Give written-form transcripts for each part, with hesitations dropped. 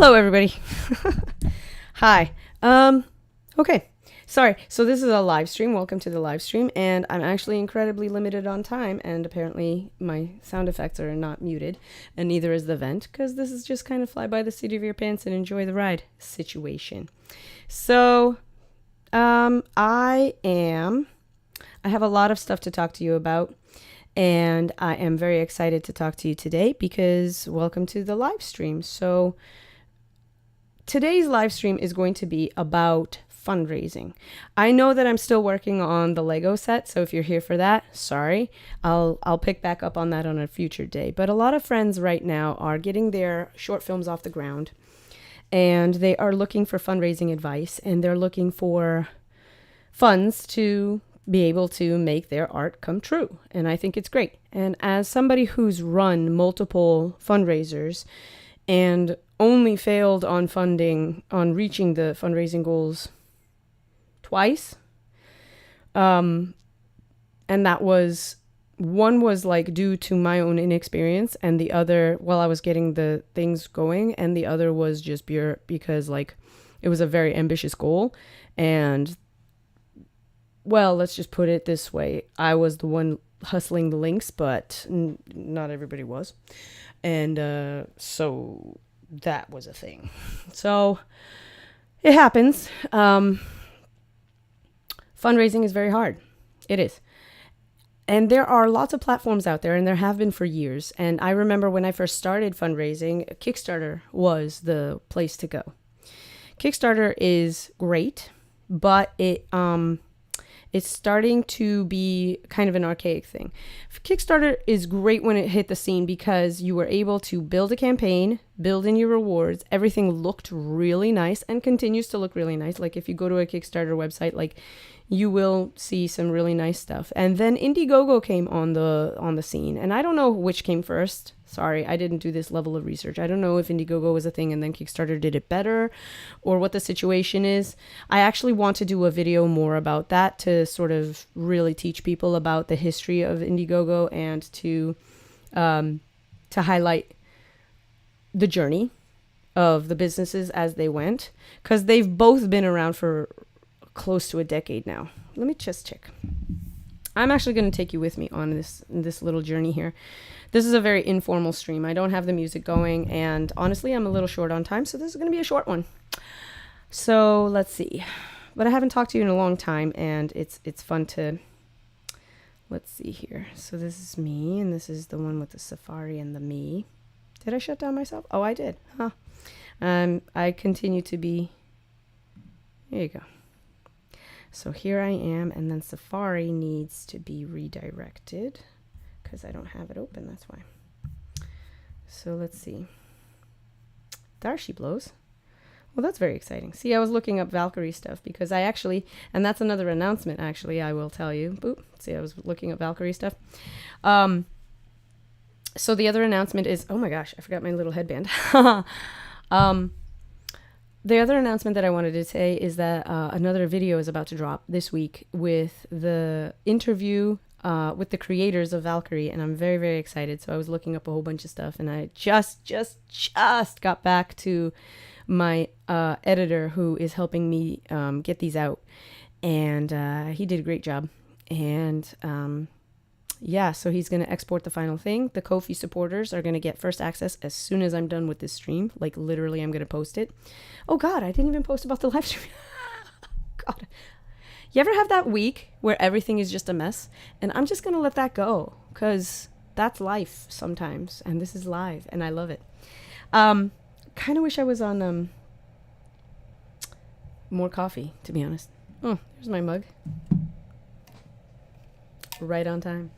Hello, everybody. Hi. Okay. Sorry. So this is a live stream. Welcome to the live stream. And I'm actually incredibly limited on time. And apparently my sound effects are not muted. And neither is the vent. Because this is just kind of fly by the seat of your pants and enjoy the ride situation. So I have a lot of stuff to talk to you about. And I am very excited to talk to you today because welcome to the live stream. So today's live stream is going to be about fundraising. I know that I'm still working on the Lego set, so if you're here for that, sorry. I'll pick back up on that on a future day. But a lot of friends right now are getting their short films off the ground, and they are looking for fundraising advice, and they're looking for funds to be able to make their art come true. And I think it's great. And as somebody who's run multiple fundraisers and only failed on reaching the fundraising goals twice. And that was, one was like due to my own inexperience, and the other, while I was getting the things going, and the other was just pure because like it was a very ambitious goal. And well, let's just put it this way. I was the one hustling the links, but not everybody was. And so that was a thing. So it happens. Fundraising is very hard. It is. And there are lots of platforms out there, and there have been for years. And I remember when I first started fundraising, Kickstarter was the place to go. Kickstarter is great, but it's starting to be kind of an archaic thing. Kickstarter is great when it hit the scene because you were able to build a campaign, build in your rewards. Everything looked really nice and continues to look really nice. Like if you go to a Kickstarter website, like you will see some really nice stuff. And then Indiegogo came on the scene. And I don't know which came first. Sorry, I didn't do this level of research. I don't know if Indiegogo was a thing and then Kickstarter did it better or what the situation is. I actually want to do a video more about that to sort of really teach people about the history of Indiegogo and to highlight the journey of the businesses as they went, because they've both been around for close to a decade now. Let me just check. I'm actually going to take you with me on this little journey here. This is a very informal stream. I don't have the music going, and honestly, I'm a little short on time, so this is going to be a short one. So let's see. But I haven't talked to you in a long time, and it's fun to... Let's see here. So this is me, and this is the one with the safari and the me. Did I shut down myself? Oh, I did. Huh. I continue to be... There you go. So here I am, and then Safari needs to be redirected because I don't have it open, that's why. So let's see. There she blows. Well, that's very exciting. See, I was looking up Valkyrie stuff because I actually, and that's another announcement actually, I will tell you. Boop. See, I was looking up Valkyrie stuff. So the other announcement is, oh my gosh, I forgot my little headband. The other announcement that I wanted to say is that another video is about to drop this week with the interview with the creators of Valkyrie, and I'm very, very excited. So I was looking up a whole bunch of stuff, and I just got back to my editor who is helping me get these out, and he did a great job. And yeah, so he's going to export the final thing. The Ko-fi supporters are going to get first access as soon as I'm done with this stream. Like, literally, I'm going to post it. Oh, God, I didn't even post about the live stream. God. You ever have that week where everything is just a mess? And I'm just going to let that go because that's life sometimes. And this is live, and I love it. Kind of wish I was on more coffee, to be honest. Oh, here's my mug. Right on time.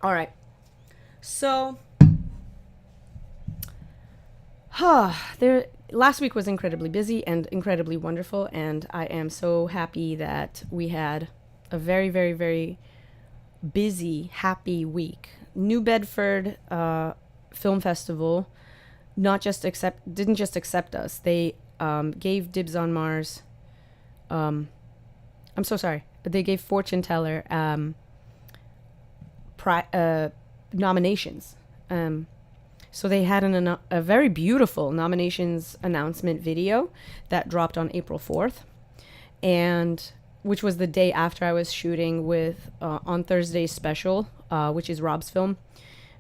All right. So, last week was incredibly busy and incredibly wonderful, and I am so happy that we had a very, very, very busy, happy week. New Bedford Film Festival didn't just accept us. They gave Dibs on Mars. I'm so sorry. They gave Fortune Teller nominations So they had a very beautiful nominations announcement video that dropped on April 4th, and which was the day after I was shooting with on Thursday's special, which is Rob's film.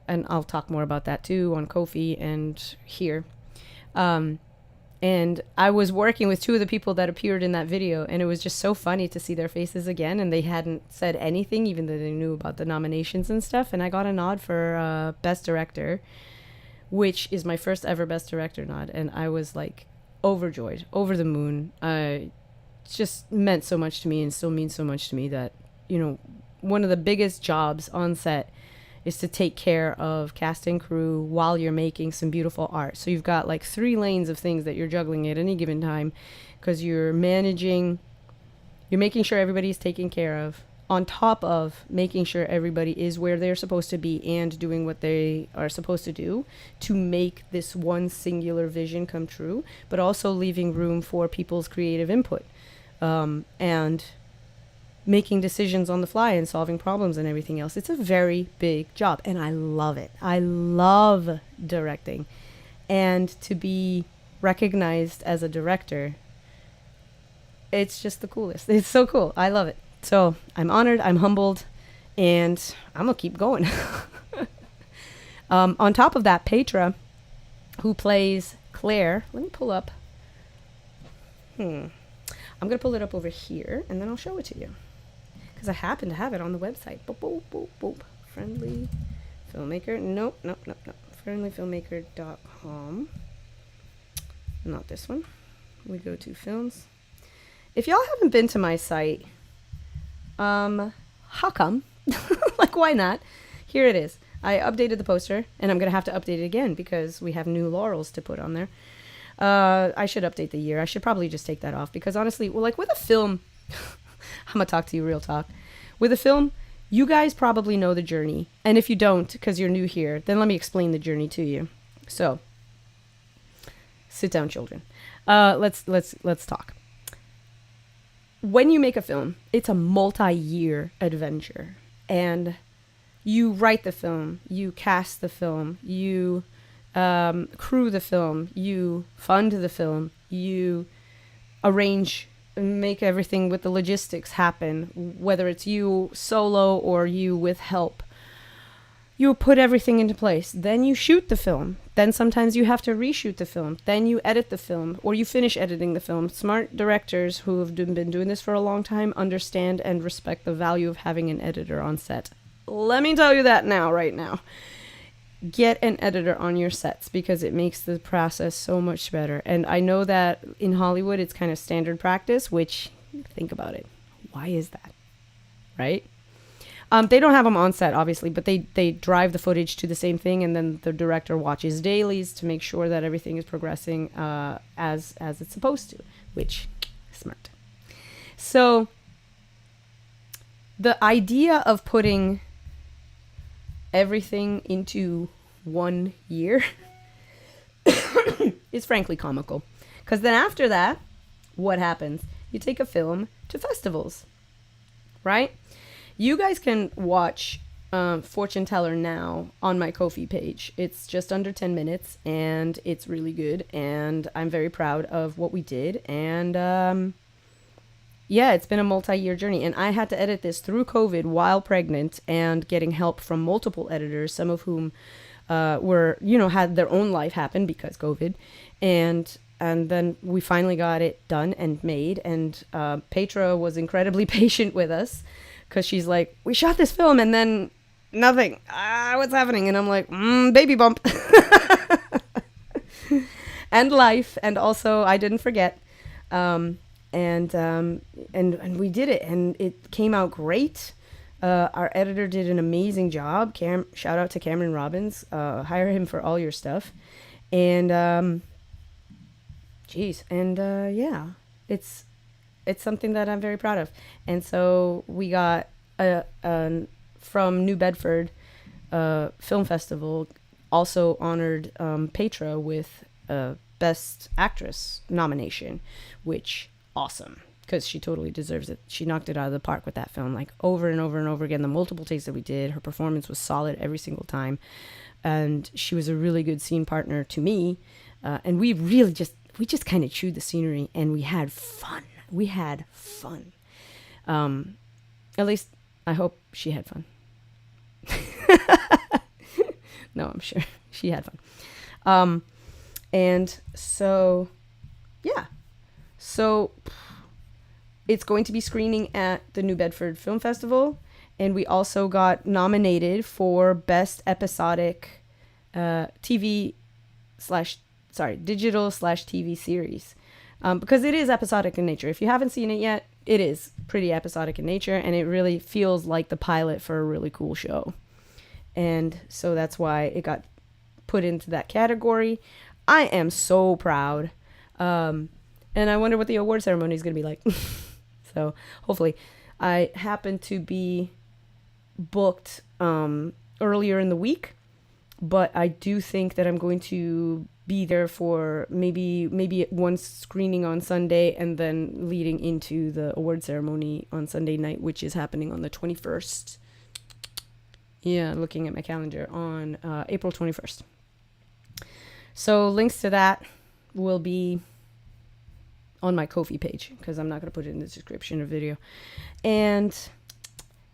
And I'll talk more about that too on Ko-fi and here. And I was working with two of the people that appeared in that video, and it was just so funny to see their faces again. And they hadn't said anything, even though they knew about the nominations and stuff. And I got a nod for Best Director, which is my first ever Best Director nod. And I was like overjoyed, over the moon. It just meant so much to me, and still means so much to me, that, you know, one of the biggest jobs on set is to take care of cast and crew while you're making some beautiful art. So you've got like 3 lanes of things that you're juggling at any given time, because you're making sure everybody's taken care of, on top of making sure everybody is where they're supposed to be and doing what they are supposed to do to make this one singular vision come true, but also leaving room for people's creative input, and making decisions on the fly and solving problems and everything else. It's a very big job, and I love it. I love directing, and to be recognized as a director, it's just the coolest. It's so cool. I love it. So I'm honored, I'm humbled, and I'm gonna keep going. On top of that, Petra, who plays Claire, let me pull up. I'm gonna pull it up over here, and then I'll show it to you, because I happen to have it on the website. Boop, boop, boop, boop. Friendly Filmmaker. Nope. Friendlyfilmmaker.com. Not this one. We go to films. If y'all haven't been to my site, how come? Like, why not? Here it is. I updated the poster, and I'm going to have to update it again because we have new laurels to put on there. I should update the year. I should probably just take that off, because honestly, well, like with a film, I'm going to talk to you real talk. With a film, you guys probably know the journey. And if you don't, because you're new here, then let me explain the journey to you. So, sit down, children. Let's talk. When you make a film, it's a multi-year adventure. And you write the film, you cast the film, you crew the film, you fund the film, you arrange, make everything with the logistics happen, whether it's you solo or you with help. You put everything into place. Then you shoot the film. Then sometimes you have to reshoot the film. Then you edit the film, or you finish editing the film. Smart directors who have been doing this for a long time understand and respect the value of having an editor on set. Let me tell you that now, right now. Get an editor on your sets, because it makes the process so much better. And I know that in Hollywood it's kind of standard practice, which, think about it. Why is that? Right? They don't have them on set, obviously, but they drive the footage to the same thing, and then the director watches dailies to make sure that everything is progressing as it's supposed to, which, smart. So the idea of putting everything into 1 year is frankly comical. Because then after that, what happens? You take a film to festivals, right? You guys can watch Fortune Teller now on my Ko-fi page. It's just under 10 minutes, and it's really good, and I'm very proud of what we did. And yeah, it's been a multi-year journey, and I had to edit this through COVID while pregnant and getting help from multiple editors, some of whom were, had their own life happen because COVID. And then we finally got it done and made, and Petra was incredibly patient with us, because she's like, we shot this film and then nothing. What's happening? And I'm like, baby bump. And life. And also, I didn't forget. And we did it, and it came out great. Our editor did an amazing job. Shout out to Cameron Robbins. Hire him for all your stuff. And yeah, it's something that I'm very proud of. And so we got from New Bedford Film Festival also honored Petra with a Best Actress nomination, which awesome, because she totally deserves it. She knocked it out of the park with that film, like over and over and over again. The multiple takes that we did, her performance was solid every single time. and she was a really good scene partner to me. And we just kind of chewed the scenery, and we had fun. At least I hope she had fun. No, I'm sure she had fun. And so, yeah. So it's going to be screening at the New Bedford Film Festival. And we also got nominated for Best Episodic digital/TV series. Because it is episodic in nature. If you haven't seen it yet, it is pretty episodic in nature, and it really feels like the pilot for a really cool show. And so that's why it got put into that category. I am so proud. And I wonder what the award ceremony is going to be like. So hopefully. I happen to be booked earlier in the week, but I do think that I'm going to be there for maybe one screening on Sunday, and then leading into the award ceremony on Sunday night, which is happening on the 21st. Yeah, looking at my calendar, on April 21st. So links to that will be on my Ko-fi page, because I'm not going to put it in the description of the video. And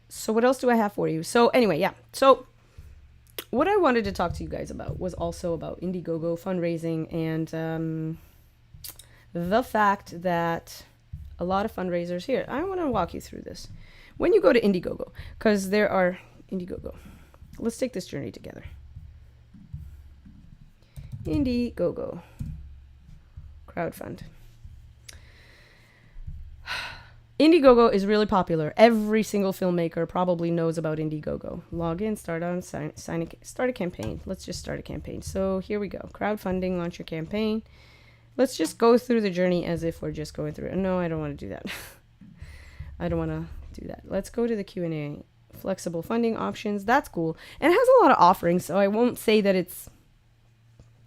so what else do I have for you? So anyway, yeah. So what I wanted to talk to you guys about was also about Indiegogo fundraising, and the fact that a lot of fundraisers here. I want to walk you through this. When you go to Indiegogo, because there are Indiegogo. Let's take this journey together. Indiegogo. Crowdfund. Indiegogo is really popular. Every single filmmaker probably knows about Indiegogo. Log in, start a campaign. Let's just start a campaign. So here we go. Crowdfunding, launch your campaign. Let's just go through the journey as if we're just going through it. No, I don't want to do that. I don't want to do that. Let's go to the Q&A. Flexible funding options. That's cool. And it has a lot of offerings, so I won't say that it's,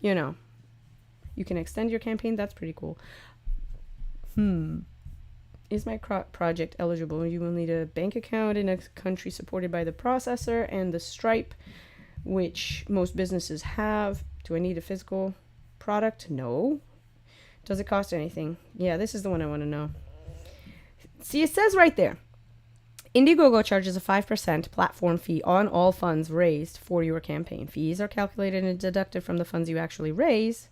you can extend your campaign. That's pretty cool. Is my project eligible? You will need a bank account in a country supported by the processor and the Stripe, which most businesses have. Do I need a physical product? No. Does it cost anything? Yeah, this is the one I want to know. See, it says right there, Indiegogo charges a 5% platform fee on all funds raised for your campaign. Fees are calculated and deducted from the funds you actually raise,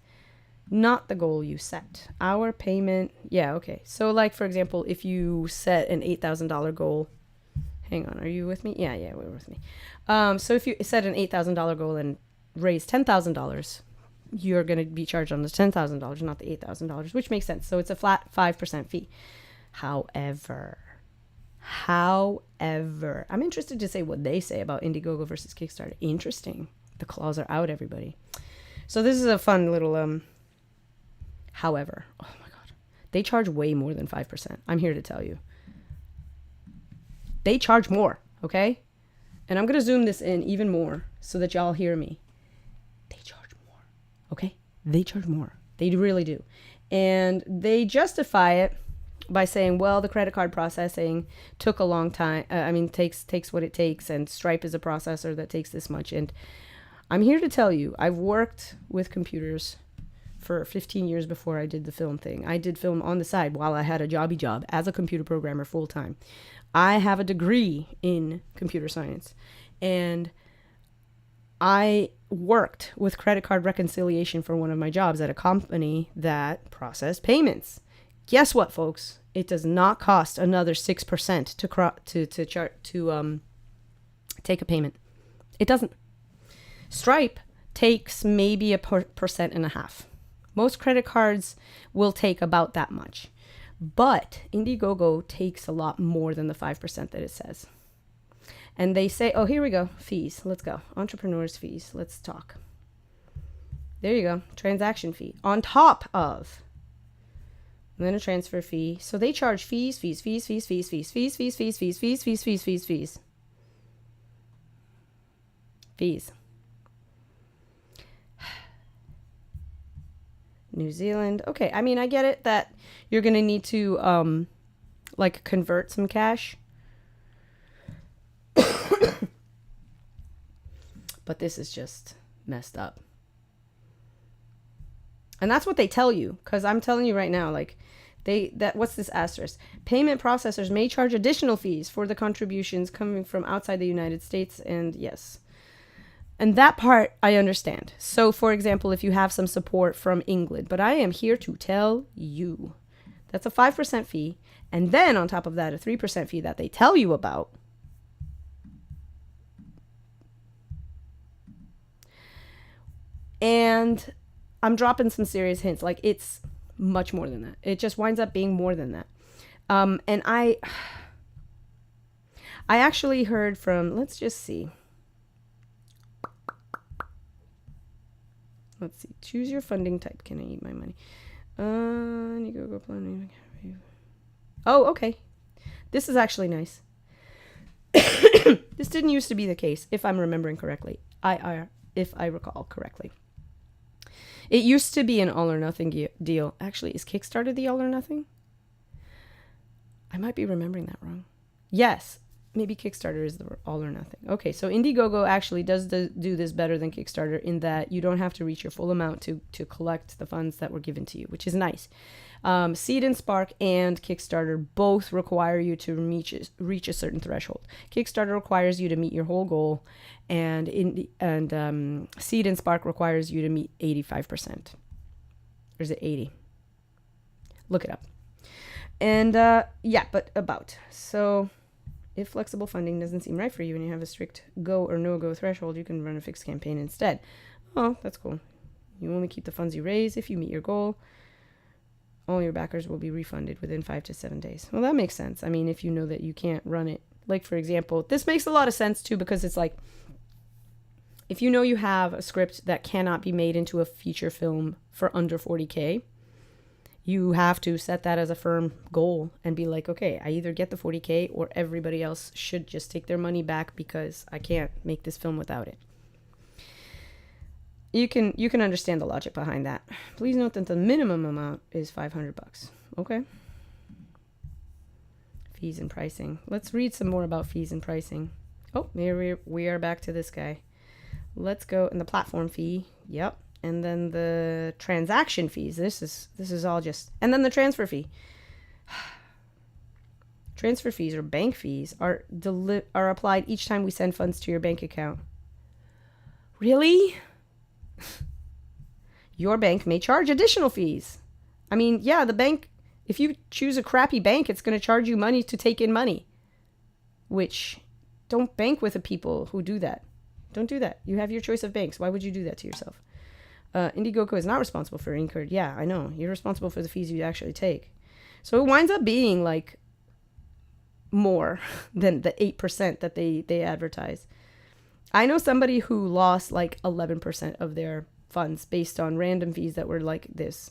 not the goal you set. Our payment, yeah, okay. So like, for example, if you set an $8,000 goal, hang on, are you with me? Yeah, we're with me. So if you set an $8,000 goal and raise $10,000, you're going to be charged on the $10,000, not the $8,000, which makes sense. So it's a flat 5% fee. However, I'm interested to say what they say about Indiegogo versus Kickstarter. Interesting. The claws are out, everybody. So this is a fun little, however, oh my God, they charge way more than 5%. I'm here to tell you. They charge more, okay? And I'm going to zoom this in even more so that y'all hear me. They charge more, okay? They charge more. They really do. And they justify it by saying, well, the credit card processing took a long time. Takes what it takes, and Stripe is a processor that takes this much. And I'm here to tell you, I've worked with computers for 15 years before I did the film thing. I did film on the side while I had a job as a computer programmer full time. I have a degree in computer science, and I worked with credit card reconciliation for one of my jobs at a company that processed payments. Guess what, folks? It does not cost another 6% to take a payment. It doesn't. Stripe takes maybe a 1.5%. Most credit cards will take about that much. But Indiegogo takes a lot more than the 5% that it says. And they say, oh, here we go. Fees. Let's go. Entrepreneurs' fees. Let's talk. There you go. Transaction fee. On top of. And then a transfer fee. So they charge fees. New Zealand. Okay, I mean, I get it that you're going to need to convert some cash. But this is messed up. And that's what they tell you, because I'm telling you right now, like, what's this asterisk? Payment processors may charge additional fees for the contributions coming from outside the United States, and yes. And that part I understand. So, for example, if you have some support from England, but I am here to tell you that's a 5% fee, and then on top of that, a 3% fee that they tell you about. And I'm dropping some serious hints. Like, it's much more than that. It just winds up being more than that. And I actually heard from, let's just see. Let's see. Choose your funding type. Can I eat my money? Indiegogo planning. Oh, okay. This is actually nice. This didn't used to be the case, if I'm remembering correctly. If I recall correctly. It used to be an all or nothing deal. Actually, is Kickstarter the all or nothing? I might be remembering that wrong. Yes, maybe Kickstarter is the all or nothing. Okay, so Indiegogo actually does do this better than Kickstarter in that you don't have to reach your full amount to collect the funds that were given to you, which is nice. Seed&Spark and Kickstarter both require you to reach a certain threshold. Kickstarter requires you to meet your whole goal, and Seed&Spark requires you to meet 85%. Or is it 80? Look it up. And so if flexible funding doesn't seem right for you and you have a strict go or no-go threshold, you can run a fixed campaign instead. Oh, that's cool. You only keep the funds you raise if you meet your goal. All your backers will be refunded within 5 to 7 days. Well, that makes sense. I mean, if you know that you can't run it. Like, for example, this makes a lot of sense, too, because it's like, if you know you have a script that cannot be made into a feature film for under $40K, you have to set that as a firm goal and be like, okay, I either get the $40K or everybody else should just take their money back because I can't make this film without it. You can understand the logic behind that. Please note that the minimum amount is $500. Okay. Fees and pricing. Let's read some more about fees and pricing. Oh, here we are back to this guy. Let's go in the platform fee. Yep. And then the transaction fees. This is all just, and then the transfer fee. Transfer fees or bank fees are applied each time we send funds to your bank account. Really? Your bank may charge additional fees. I mean, yeah, the bank, if you choose a crappy bank, it's going to charge you money to take in money. Which, don't bank with the people who do that. Don't do that. You have your choice of banks. Why would you do that to yourself? Indiegogo is not responsible for incurred. Yeah, I know. You're responsible for the fees you actually take. So it winds up being like more than the 8% that they advertise. I know somebody who lost like 11% of their funds based on random fees that were like this.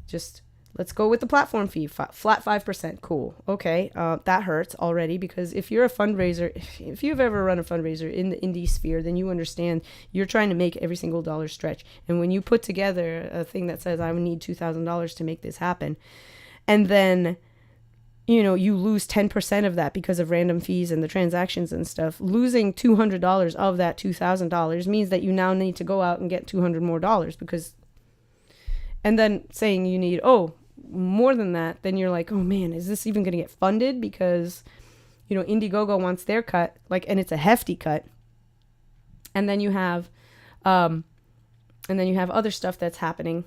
Just let's go with the platform fee, flat 5%. Cool. Okay. That hurts already because if you're a fundraiser, if you've ever run a fundraiser in the indie sphere, then you understand you're trying to make every single dollar stretch. And when you put together a thing that says, I would need $2,000 to make this happen, and then you lose 10% of that because of random fees and the transactions and stuff. Losing $200 of that $2,000 means that you now need to go out and get $200 more because, and then saying you need, more than that, then you're like, oh man, is this even going to get funded? Because, Indiegogo wants their cut, and it's a hefty cut. And then you have other stuff that's happening.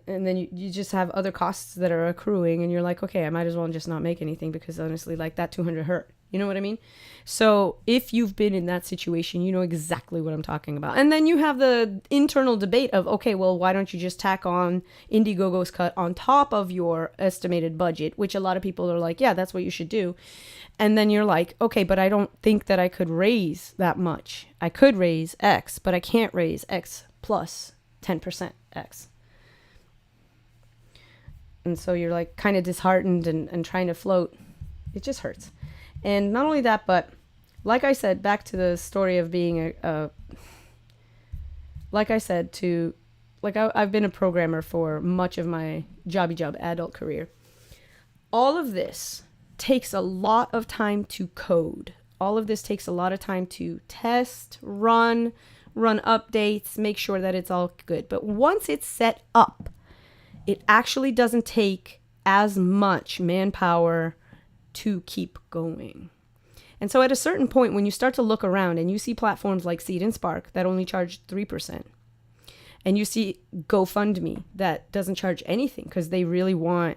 And then you just have other costs that are accruing and you're like, okay, I might as well just not make anything because honestly, that 200 hurt. You know what I mean? So if you've been in that situation, you know exactly what I'm talking about. And then you have the internal debate of, okay, well, why don't you just tack on Indiegogo's cut on top of your estimated budget, which a lot of people are like, yeah, that's what you should do. And then you're like, okay, but I don't think that I could raise that much. I could raise X, but I can't raise X plus 10% X. And so you're kind of disheartened and trying to float. It just hurts. And not only that, but like I said, back to the story of being I've been a programmer for much of my job adult career. All of this takes a lot of time to code. All of this takes a lot of time to test, run run updates, make sure that it's all good. But once it's set up, it actually doesn't take as much manpower to keep going. And so at a certain point, when you start to look around and you see platforms like Seed&Spark that only charge 3%, and you see GoFundMe that doesn't charge anything because they really want,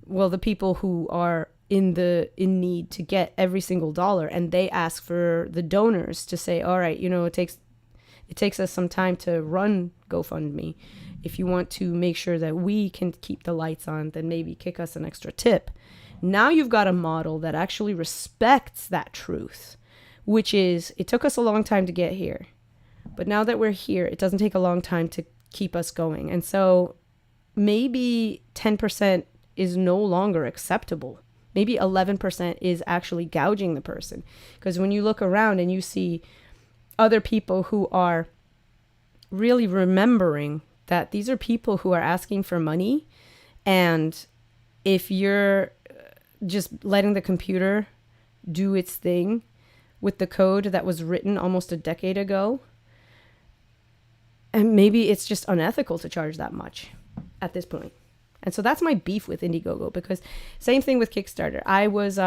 well, the people who are in need to get every single dollar, and they ask for the donors to say, all right, it takes us some time to run GoFundMe. If you want to make sure that we can keep the lights on, then maybe kick us an extra tip. Now you've got a model that actually respects that truth, which is, it took us a long time to get here, but now that we're here, it doesn't take a long time to keep us going. And so maybe 10% is no longer acceptable. Maybe 11% is actually gouging the person. Because when you look around and you see other people who are really remembering that these are people who are asking for money, and if you're just letting the computer do its thing with the code that was written almost a decade ago, and maybe it's just unethical to charge that much at this point. And so that's my beef with Indiegogo, because same thing with Kickstarter. I was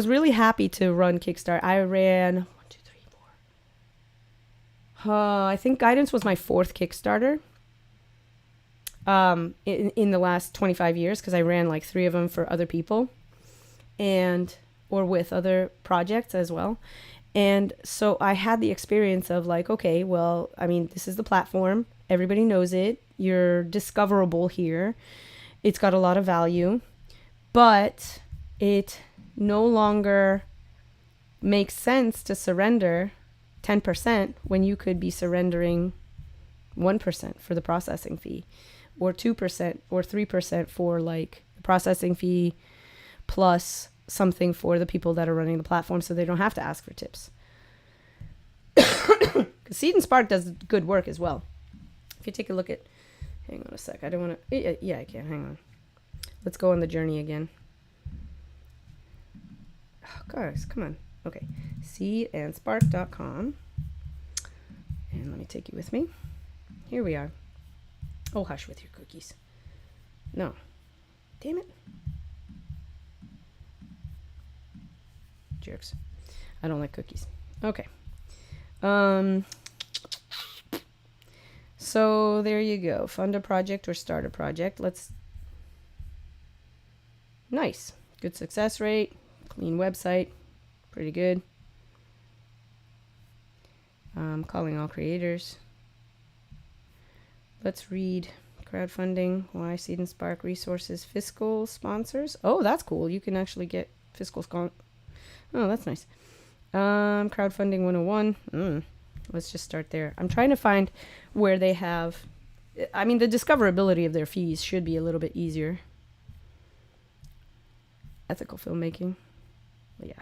really happy to run Kickstarter. I ran I think Guidance was my 4th Kickstarter in the last 25 years, because I ran like 3 of them for other people or with other projects as well. And so I had the experience of like, okay, well, I mean, this is the platform. Everybody knows it. You're discoverable here. It's got a lot of value, but it no longer makes sense to surrender 10% when you could be surrendering 1% for the processing fee, or 2% or 3% for like the processing fee plus something for the people that are running the platform, so they don't have to ask for tips. Because Seed&Spark does good work as well. If you take a look at, hang on a sec, I don't want to, yeah, I can, hang on. Let's go on the journey again. Oh, guys, come on. Okay, seedandspark.com. And let me take you with me. Here we are. Oh, hush with your cookies. No. Damn it. Jerks. I don't like cookies. Okay. So there you go. Fund a project or start a project. Nice. Good success rate. Clean website. Pretty good. Calling all creators. Let's read crowdfunding, why Seed&Spark resources, fiscal sponsors. Oh, that's cool. You can actually get fiscal Oh, that's nice. Crowdfunding 101. Let's just start there. I'm trying to find where they have, I mean, the discoverability of their fees should be a little bit easier. Ethical filmmaking. Yeah.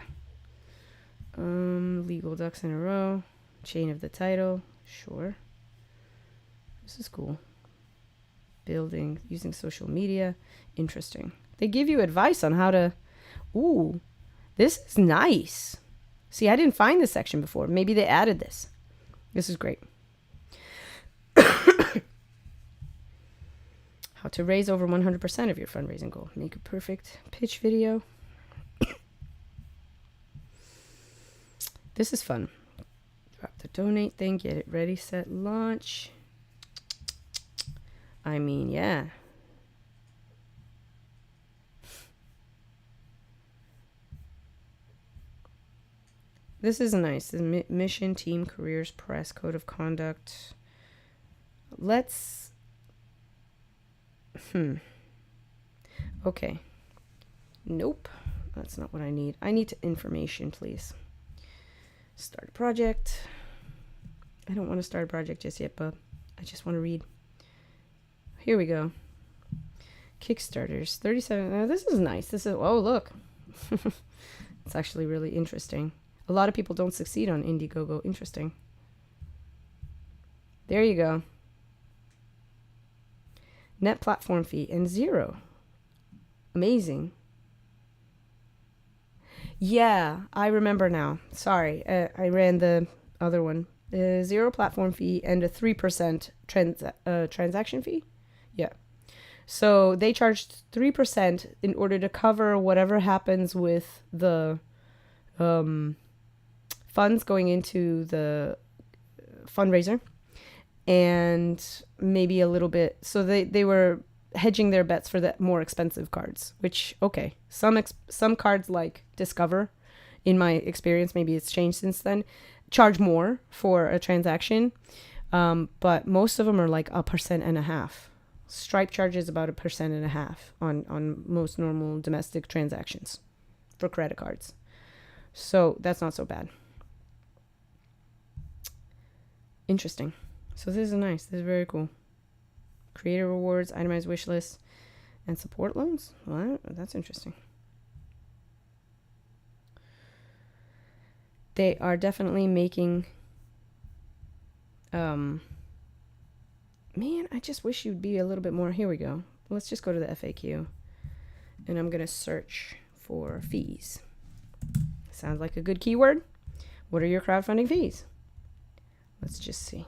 Legal ducks in a row. Chain of the title. Sure. This is cool. Building, using social media. Interesting. They give you advice on how to, ooh, this is nice. See, I didn't find this section before. Maybe they added this. This is great. How to raise over 100% of your fundraising goal. Make a perfect pitch video. This is fun. Drop the donate thing. Get it ready, set, launch. I mean, yeah. This is nice. The mission, team, careers, press, code of conduct. Let's... Okay. Nope. That's not what I need. I need information, please. Start a project. I don't want to start a project just yet, but I just want to read. Here we go. Kickstarters. 37. Oh, this is nice. This is... Oh, look. It's actually really interesting. A lot of people don't succeed on Indiegogo. Interesting. There you go. Net platform fee and 0. Amazing. Yeah, I remember now. Sorry, I ran the other one. a 0 platform fee, and a 3% transaction fee. Yeah. So they charged 3% in order to cover whatever happens with the funds going into the fundraiser, and maybe a little bit. So they were hedging their bets for the more expensive cards, which, okay, some cards like Discover, in my experience, maybe it's changed since then, charge more for a transaction, but most of them are like 1.5%. Stripe charges about 1.5% on most normal domestic transactions for credit cards, so that's not so bad. Interesting. So this is nice. This is very cool. Creator rewards, itemized wish lists, and support loans. What? That's interesting. They are definitely making... man, I just wish you'd be a little bit more... Here we go. Let's just go to the FAQ. And I'm going to search for fees. Sounds like a good keyword. What are your crowdfunding fees? Let's just see.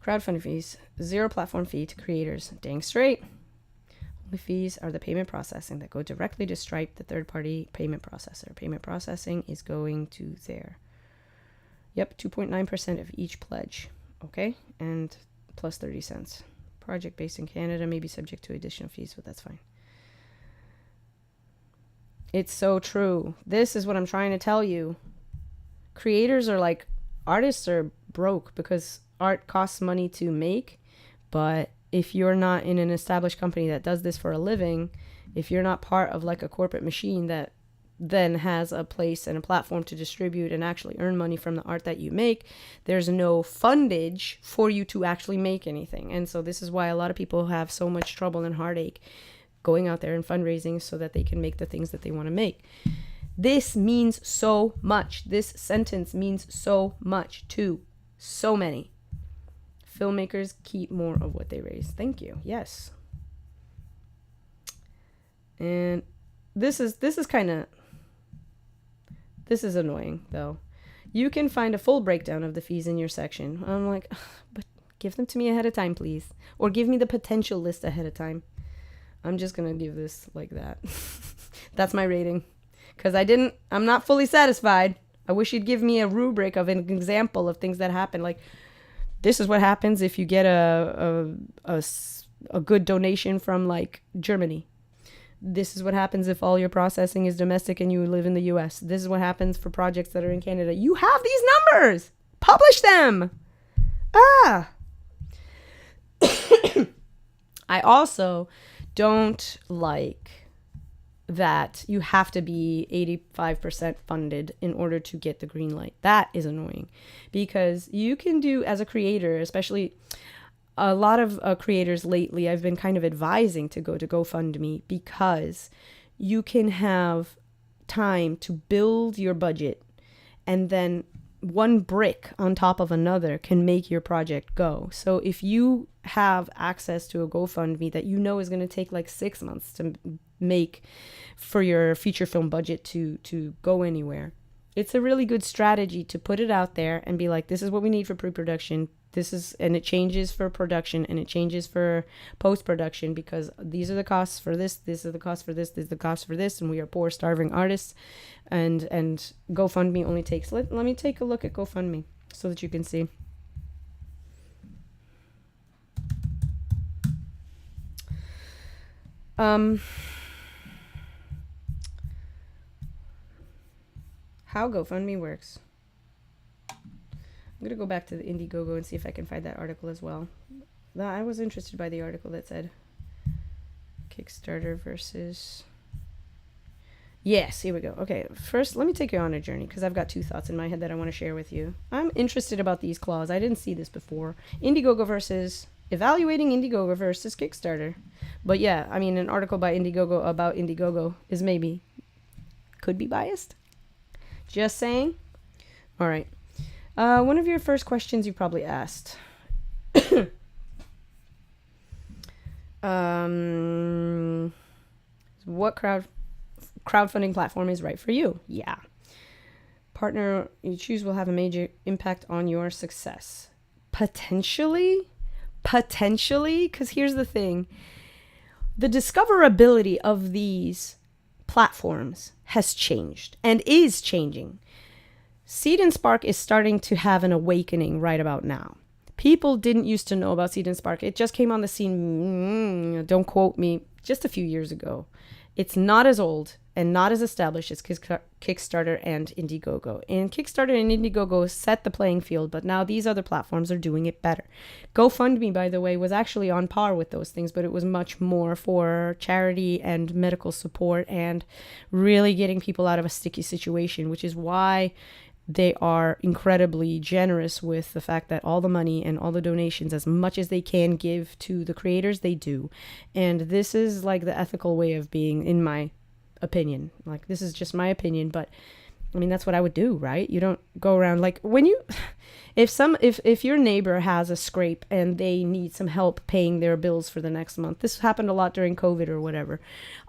Crowdfunding fees, 0 platform fee to creators. Dang straight. Only fees are the payment processing that go directly to Stripe, the third-party payment processor. Payment processing is going to there. Yep, 2.9% of each pledge. Okay, and plus 30 cents. Project based in Canada may be subject to additional fees, but that's fine. It's so true. This is what I'm trying to tell you. Creators are like, artists are broke because art costs money to make, but if you're not in an established company that does this for a living, if you're not part of like a corporate machine that then has a place and a platform to distribute and actually earn money from the art that you make, there's no fundage for you to actually make anything. And so this is why a lot of people have so much trouble and heartache going out there and fundraising so that they can make the things that they want to make. This means so much. This sentence means so much to so many. Filmmakers keep more of what they raise. Thank you. Yes. And this is annoying though. You can find a full breakdown of the fees in your section. I'm like, but give them to me ahead of time, please. Or give me the potential list ahead of time. I'm just going to give this like that. That's my rating. Because I'm not fully satisfied. I wish you'd give me a rubric of an example of things that happen. Like, this is what happens if you get a good donation from like Germany. This is what happens if all your processing is domestic and you live in the US. This is what happens for projects that are in Canada. You have these numbers. Publish them. I also don't like that you have to be 85% funded in order to get the green light. That is annoying because you can do, as a creator, especially a lot of creators lately, I've been kind of advising to go to GoFundMe because you can have time to build your budget, and then one brick on top of another can make your project go. So if you have access to a GoFundMe that you know is going to take like 6 months to make for your feature film budget to go anywhere, it's a really good strategy to put it out there and be like, this is what we need for pre-production. And it changes for production and it changes for post-production because these are the costs for this are the costs for this is the cost for this, and we are poor, starving artists. And GoFundMe only takes, let me take a look at GoFundMe so that you can see. How GoFundMe works. I'm going to go back to the Indiegogo and see if I can find that article as well. I was interested by the article that said Kickstarter versus... Yes, here we go. Okay, first, let me take you on a journey because I've got 2 thoughts in my head that I want to share with you. I'm interested about these clauses. I didn't see this before. Evaluating Indiegogo versus Kickstarter. But yeah, I mean, an article by Indiegogo about Indiegogo is maybe... could be biased. Just saying. All right. One of your first questions you probably asked. What crowdfunding platform is right for you? Yeah. partner you choose will have a major impact on your success. Potentially, because here's the thing. The discoverability of these platforms has changed and is changing. Seed&Spark is starting to have an awakening right about now. People didn't used to know about Seed&Spark. It just came on the scene, don't quote me, just a few years ago. It's not as old and not as established as Kickstarter and Indiegogo. And Kickstarter and Indiegogo set the playing field, but now these other platforms are doing it better. GoFundMe, by the way, was actually on par with those things, but it was much more for charity and medical support and really getting people out of a sticky situation, which is why they are incredibly generous with the fact that all the money and all the donations, as much as they can give to the creators, they do. And this is like the ethical way of being, in my opinion. Like, this is just my opinion, but I mean, that's what I would do, right? You don't go around like when you, if your neighbor has a scrape and they need some help paying their bills for the next month. This happened a lot during COVID or whatever.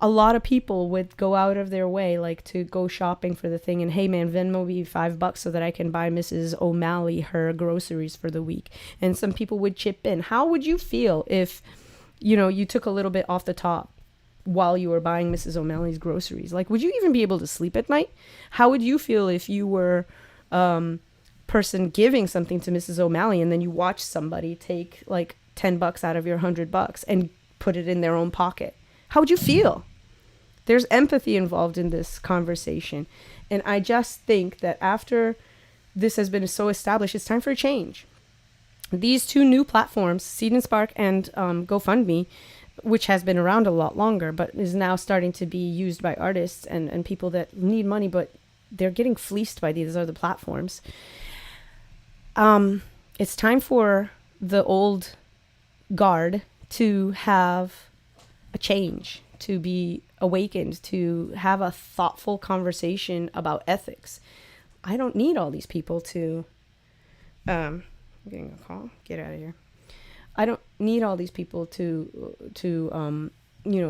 A lot of people would go out of their way, like, to go shopping for the thing. And hey man, Venmo me $5 so that I can buy Mrs. O'Malley her groceries for the week. And some people would chip in. How would you feel if, you took a little bit off the top while you were buying Mrs. O'Malley's groceries? Like, would you even be able to sleep at night? How would you feel if you were person giving something to Mrs. O'Malley and then you watch somebody take like $10 out of your $100 and put it in their own pocket? How would you feel? There's empathy involved in this conversation. And I just think that after this has been so established, it's time for a change. These two new platforms, Seed&Spark and GoFundMe, which has been around a lot longer, but is now starting to be used by artists and people that need money, but they're getting fleeced by these other platforms. It's time for the old guard to have a change, to be awakened, to have a thoughtful conversation about ethics. I don't need all these people to, I'm getting a call, get out of here. I don't need all these people to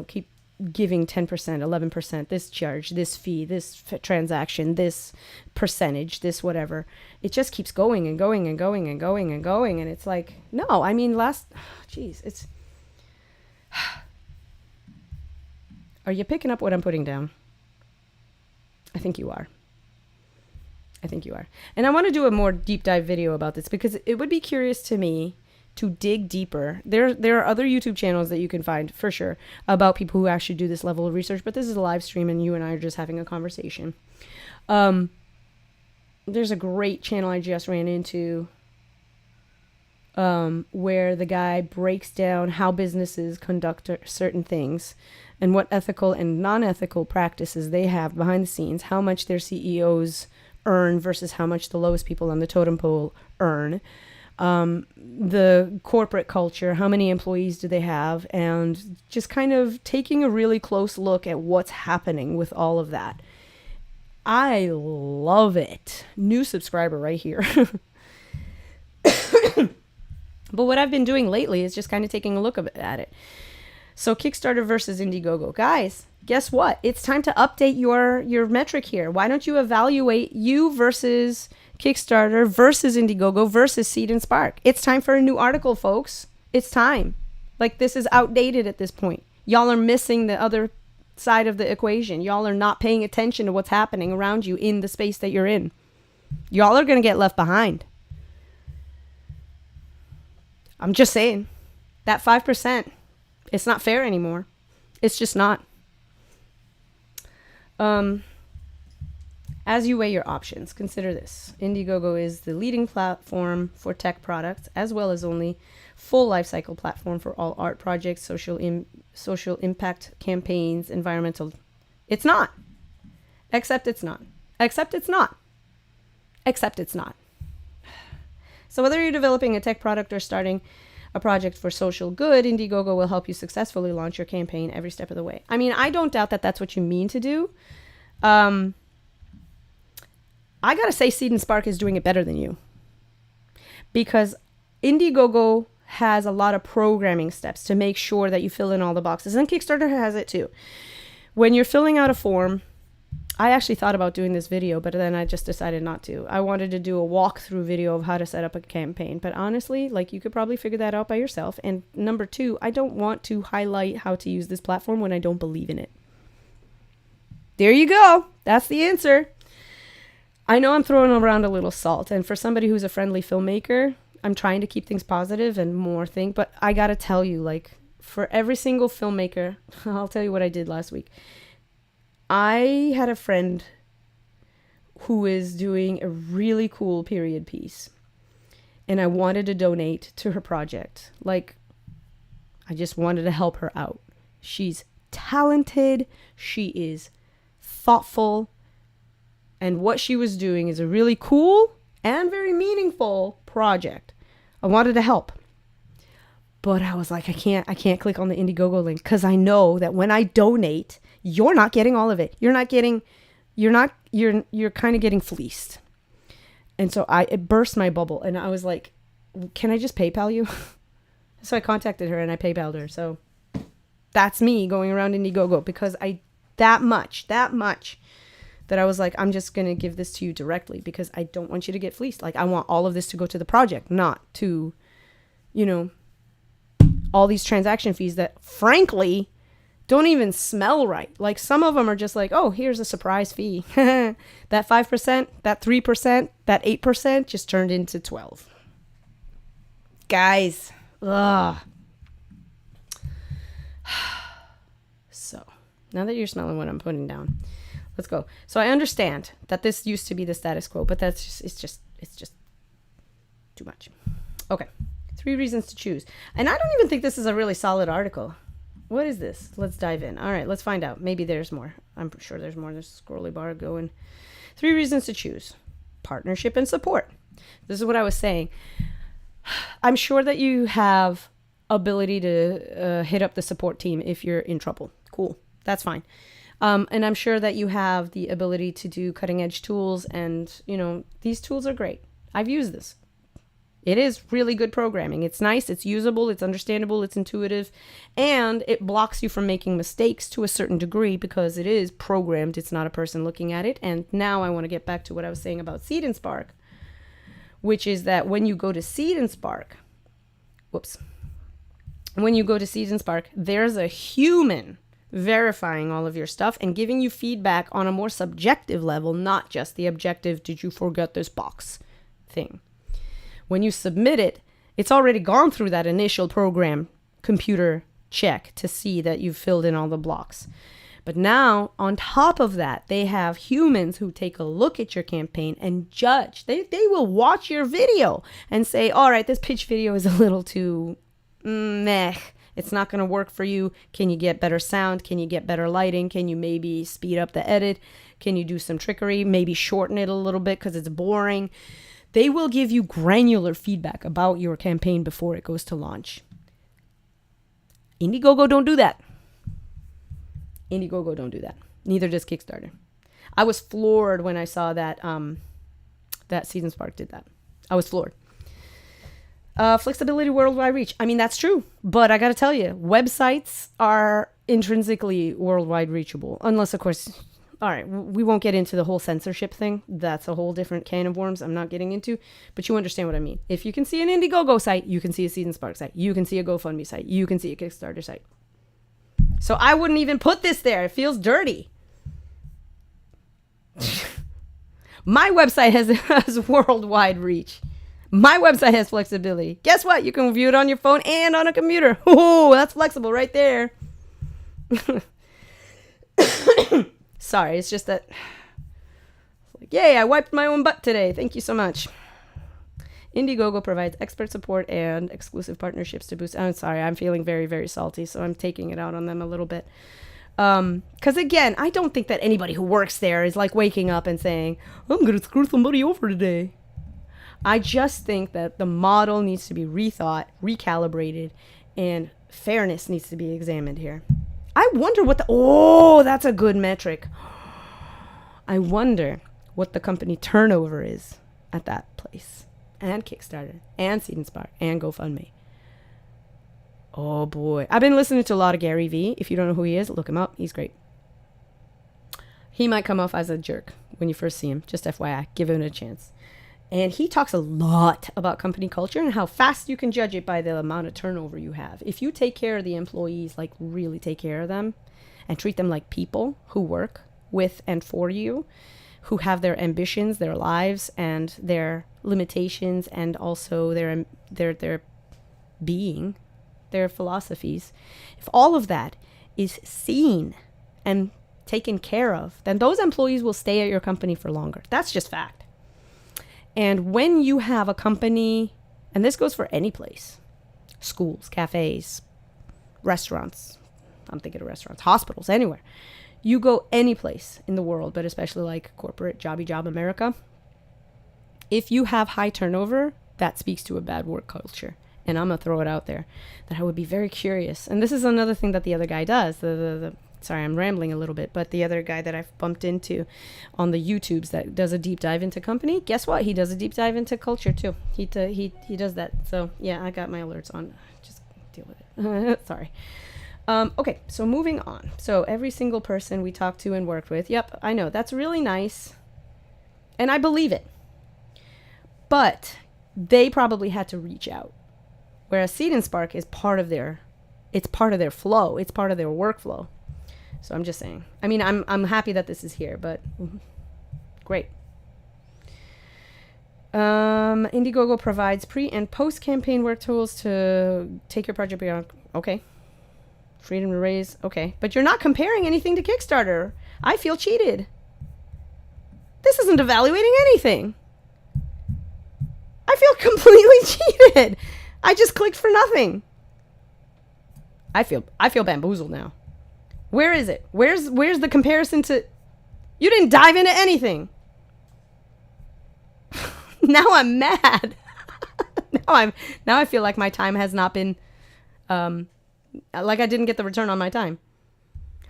keep giving 10%, 11%, this charge, this fee, this transaction, this percentage, this whatever. It just keeps going and going and going and going and going. And it's like, no, I mean, are you picking up what I'm putting down? I think you are. And I want to do a more deep dive video about this because it would be curious to me to dig deeper. There are other YouTube channels that you can find for sure about people who actually do this level of research, but this is a live stream and you and I are just having a conversation. There's a great channel I just ran into where the guy breaks down how businesses conduct certain things and what ethical and non-ethical practices they have behind the scenes, how much their CEOs earn versus how much the lowest people on the totem pole earn. The corporate culture, how many employees do they have, and just kind of taking a really close look at what's happening with all of that. I love it. New subscriber right here. But what I've been doing lately is just kind of taking a look at it. So Kickstarter versus Indiegogo. Guys, guess what? It's time to update your metric here. Why don't you evaluate you versus Kickstarter versus Indiegogo versus Seed&Spark? It's time for a new article, folks. It's time. Like, this is outdated at this point. Y'all are missing the other side of the equation. Y'all are not paying attention to what's happening around you in the space that you're in. Y'all are going to get left behind. I'm just saying. That 5%, it's not fair anymore. It's just not. As you weigh your options, consider this. Indiegogo is the leading platform for tech products, as well as only full lifecycle platform for all art projects, social impact campaigns, environmental. It's not. Except it's not. Except it's not. Except it's not. So whether you're developing a tech product or starting a project for social good, Indiegogo will help you successfully launch your campaign every step of the way. I mean, I don't doubt that that's what you mean to do. I gotta say Seed&Spark is doing it better than you, because Indiegogo has a lot of programming steps to make sure that you fill in all the boxes, and Kickstarter has it too. When you're filling out a form, I actually thought about doing this video, but then I just decided not to. I wanted to do a walkthrough video of how to set up a campaign. But honestly, like, you could probably figure that out by yourself. And number two, I don't want to highlight how to use this platform when I don't believe in it. There you go. That's the answer. I know I'm throwing around a little salt. And for somebody who's a friendly filmmaker, I'm trying to keep things positive and more think. But I got to tell you, like, for every single filmmaker, I'll tell you what I did last week. I had a friend who is doing a really cool period piece, and I wanted to donate to her project. Like, I just wanted to help her out. She's talented, she is thoughtful, and what she was doing is a really cool and very meaningful project. I wanted to help. But I was like, I can't click on the Indiegogo link, because I know that when I donate, you're not getting all of it. You're kind of getting fleeced. And so it burst my bubble, and I was like, can I just PayPal you? So I contacted her and I PayPal'd her. So that's me going around Indiegogo, because that much that I was like, I'm just going to give this to you directly, because I don't want you to get fleeced. Like, I want all of this to go to the project, not to, all these transaction fees that frankly don't even smell right. Like, some of them are just like, oh, here's a surprise fee. That 5%, that 3%, that 8% just turned into 12. Guys, ugh. So now that you're smelling what I'm putting down, let's go. So I understand that this used to be the status quo, but it's just too much. Okay. 3 reasons to choose. And I don't even think this is a really solid article. What is this? Let's dive in. All right, let's find out. Maybe there's more. I'm sure there's more. There's a scrolly bar going. 3 reasons to choose. Partnership and support. This is what I was saying. I'm sure that you have ability to hit up the support team if you're in trouble. Cool. That's fine. And I'm sure that you have the ability to do cutting edge tools, and these tools are great. I've used this. It is really good programming. It's nice, it's usable, it's understandable, it's intuitive, and it blocks you from making mistakes to a certain degree because it is programmed. It's not a person looking at it. And now I want to get back to what I was saying about Seed&Spark, which is that when you go to Seed&Spark, there's a human verifying all of your stuff and giving you feedback on a more subjective level, not just the objective, did you forget this box thing. When you submit it, it's already gone through that initial program computer check to see that you've filled in all the blocks. But now, on top of that, they have humans who take a look at your campaign and judge. They will watch your video and say, all right, this pitch video is a little too meh. It's not going to work for you. Can you get better sound? Can you get better lighting? Can you maybe speed up the edit? Can you do some trickery? Maybe shorten it a little bit because it's boring. They will give you granular feedback about your campaign before it goes to launch. Indiegogo don't do that. Neither does Kickstarter. I was floored when I saw that that Seed&Spark did that. I was floored. Flexibility, worldwide reach. I mean, that's true. But I got to tell you, websites are intrinsically worldwide reachable. Unless, of course, all right, we won't get into the whole censorship thing. That's a whole different can of worms I'm not getting into. But you understand what I mean. If you can see an Indiegogo site, you can see a Seed&Spark site. You can see a GoFundMe site. You can see a Kickstarter site. So I wouldn't even put this there. It feels dirty. My website has worldwide reach. My website has flexibility. Guess what? You can view it on your phone and on a computer. Oh, that's flexible right there. Sorry, it's just that, like, yay, I wiped my own butt today. Thank you so much. Indiegogo provides expert support and exclusive partnerships to boost. I'm sorry, I'm feeling very, very salty, so I'm taking it out on them a little bit. Because again, I don't think that anybody who works there is like waking up and saying, I'm going to screw somebody over today. I just think that the model needs to be rethought, recalibrated, and fairness needs to be examined here. I wonder what that's a good metric. I wonder what the company turnover is at that place. And Kickstarter, and Seed&Spark, and GoFundMe. Oh boy. I've been listening to a lot of Gary Vee. If you don't know who he is, look him up. He's great. He might come off as a jerk when you first see him. Just FYI, give him a chance. And he talks a lot about company culture and how fast you can judge it by the amount of turnover you have. If you take care of the employees, like really take care of them and treat them like people who work with and for you, who have their ambitions, their lives, and their limitations, and also their being, their philosophies. If all of that is seen and taken care of, then those employees will stay at your company for longer. That's just fact. And when you have a company, and this goes for any place, schools, cafes, restaurants, I'm thinking of restaurants, hospitals, anywhere. You go any place in the world, but especially like corporate jobby job America. If you have high turnover, that speaks to a bad work culture. And I'm going to throw it out there that I would be very curious. And this is another thing that the other guy does. Sorry, I'm rambling a little bit, but the other guy that I've bumped into on the YouTubes that does a deep dive into company, guess what? He does a deep dive into culture too. He does that. So yeah, I got my alerts on. Just deal with it. Sorry. Okay, so moving on. So every single person we talked to and worked with, yep, I know, that's really nice. And I believe it. But they probably had to reach out. Whereas Seed&Spark is part of their flow. It's part of their workflow. So I'm just saying. I mean, I'm happy that this is here, but great. Indiegogo provides pre and post campaign work tools to take your project beyond. Okay. Freedom to raise. Okay. But you're not comparing anything to Kickstarter. I feel cheated. This isn't evaluating anything. I feel completely cheated. I just clicked for nothing. I feel bamboozled now. Where is it? Where's the comparison to... You didn't dive into anything. Now I'm mad. Now I feel like my time has not been... like I didn't get the return on my time.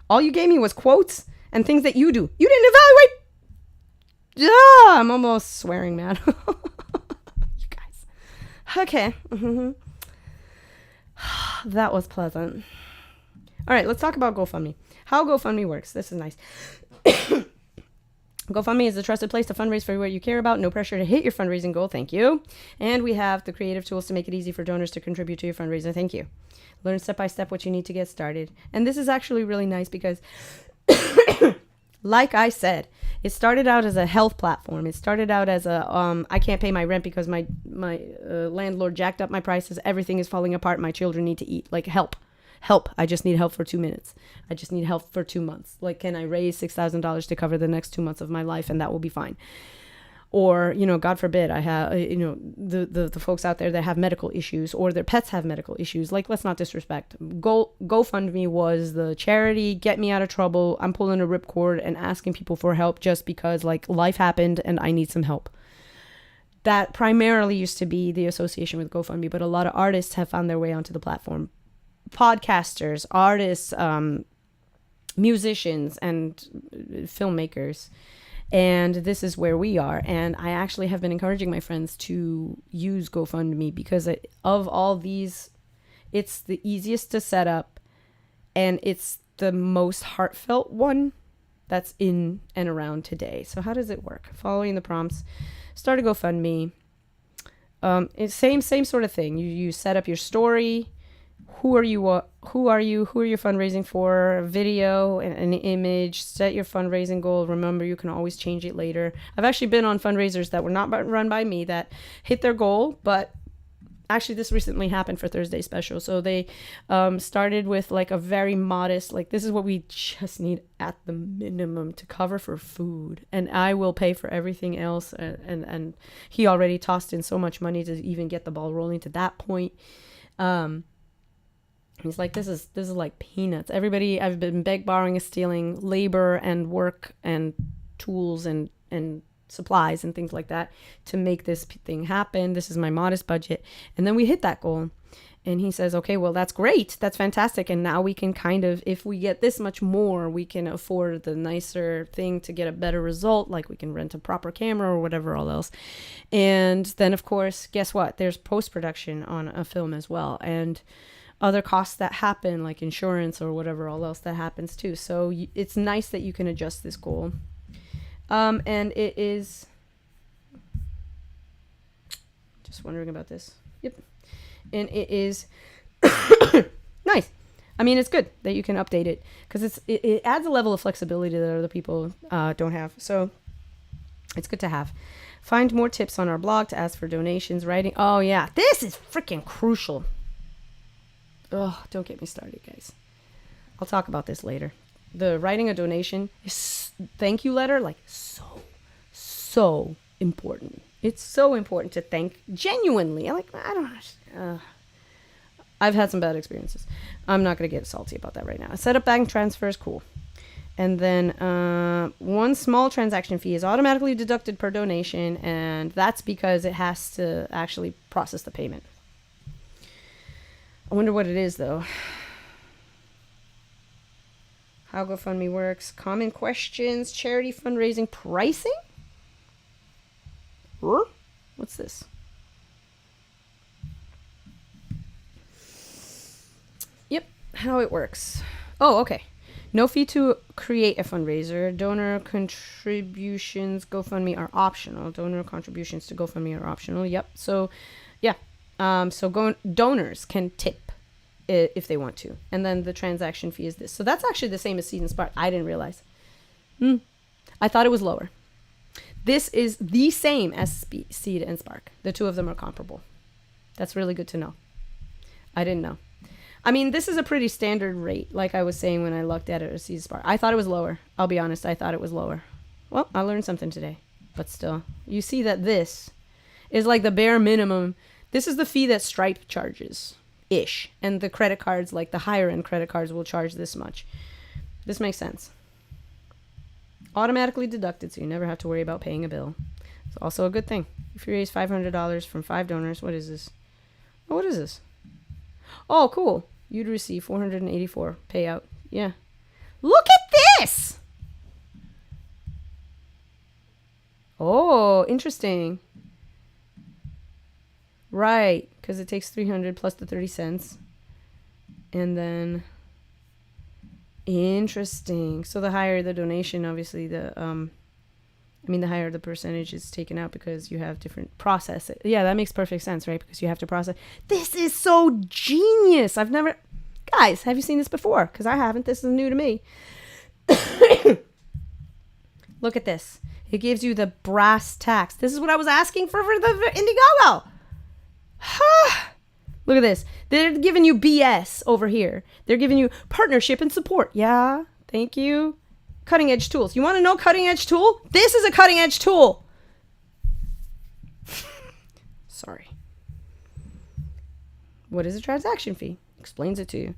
All you gave me was quotes and things that you do. You didn't evaluate... Ah, I'm almost swearing mad. You guys. Okay. Mm-hmm. That was pleasant. All right, let's talk about GoFundMe. How GoFundMe works. This is nice. GoFundMe is the trusted place to fundraise for what you care about. No pressure to hit your fundraising goal. Thank you. And we have the creative tools to make it easy for donors to contribute to your fundraiser. Thank you. Learn step by step what you need to get started. And this is actually really nice because, like I said, it started out as a health platform. It started out as a, I can't pay my rent because my landlord jacked up my prices. Everything is falling apart. My children need to eat. Like, help. I just need help for 2 minutes. I just need help for 2 months. Like, can I raise $6,000 to cover the next 2 months of my life, and that will be fine? Or, God forbid, I have, the folks out there that have medical issues, or their pets have medical issues. Like, let's not disrespect. GoFundMe was the charity, get me out of trouble. I'm pulling a ripcord and asking people for help just because, like, life happened and I need some help. That primarily used to be the association with GoFundMe, but a lot of artists have found their way onto the platform. Podcasters, artists, musicians, and filmmakers. And this is where we are. And I actually have been encouraging my friends to use GoFundMe because of all these, it's the easiest to set up and it's the most heartfelt one that's in and around today. So how does it work? Following the prompts, start a GoFundMe. It's same sort of thing. You set up your story. Who are you fundraising for? Video, an image, set your fundraising goal. Remember, you can always change it later. I've actually been on fundraisers that were not run by me that hit their goal, but actually this recently happened for Thursday special. So they started with like a very modest, like, this is what we just need at the minimum to cover for food, and I will pay for everything else. And he already tossed in so much money to even get the ball rolling to that point. He's like, this is like peanuts. Everybody, I've been borrowing and stealing labor and work and tools and supplies and things like that to make this thing happen. This is my modest budget. And then we hit that goal. And he says, okay, well, that's great. That's fantastic. And now we can kind of, if we get this much more, we can afford the nicer thing to get a better result. Like we can rent a proper camera or whatever all else. And then, of course, guess what? There's post-production on a film as well. And other costs that happen, like insurance or whatever all else that happens too. So it's nice that you can adjust this goal. And it is, just wondering about this. Yep. And it is nice. I mean, it's good that you can update it because it adds a level of flexibility that other people don't have. So it's good to have. Find more tips on our blog to ask for donations, writing. Oh, yeah. This is freaking crucial. Oh, don't get me started, guys. I'll talk about this later. The writing a donation, thank you letter, like so important. It's so important to thank genuinely. Like, I don't know. I've had some bad experiences. I'm not going to get salty about that right now. Set up bank transfers, cool. And then one small transaction fee is automatically deducted per donation, and that's because it has to actually process the payment. I wonder what it is, though. How GoFundMe works. Common questions. Charity fundraising pricing? What's this? Yep, how it works. Oh, okay. No fee to create a fundraiser. Donor contributions GoFundMe are optional. Donor contributions to GoFundMe are optional. Yep. So, yeah. Donors can tip if they want to. And then the transaction fee is this. So that's actually the same as Seed&Spark. I didn't realize. I thought it was lower. This is the same as Seed&Spark. The two of them are comparable. That's really good to know. I didn't know. I mean, this is a pretty standard rate, like I was saying when I looked at it at Seed&Spark. I thought it was lower. I'll be honest, I thought it was lower. Well, I learned something today. But still, you see that this is like the bare minimum. This is the fee that Stripe charges-ish. And the credit cards, like the higher-end credit cards, will charge this much. This makes sense. Automatically deducted, so you never have to worry about paying a bill. It's also a good thing. If you raise $500 from 5 donors, what is this? Oh, what is this? Oh, cool. You'd receive $484 payout. Yeah. Look at this! Oh, interesting. Right, because it takes $300 plus the 30 cents. And then... Interesting. So the higher the donation, obviously, the higher the percentage is taken out because you have different process. Yeah, that makes perfect sense, right? Because you have to process. This is so genius. Guys, have you seen this before? Because I haven't. This is new to me. Look at this. It gives you the brass tacks. This is what I was asking for the Indiegogo. Look at this. They're giving you BS over here. They're giving you partnership and support. Yeah, thank you. Cutting edge tools. You want to know cutting edge tool? This is a cutting edge tool. Sorry. What is a transaction fee? Explains it to you.